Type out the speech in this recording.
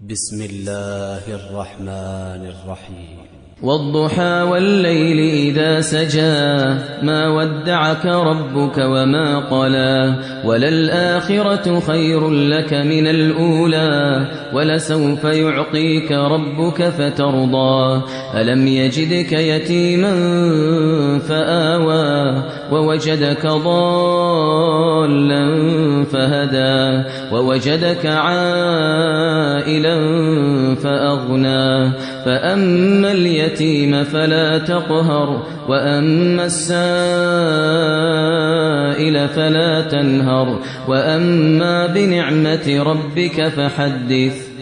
بسم الله الرحمن الرحيم والضحى والليل إذا سجى ما ودعك ربك وما قلى وللآخرة خير لك من الأولى ولسوف يعطيك ربك فترضى ألم يجدك يتيما فآوى ووجدك ضالا فهدى ووجدك عائلا فأغنى فأما اليتيم فلا تقهر وأما السائل فلا تنهر وأما بنعمة ربك فحدث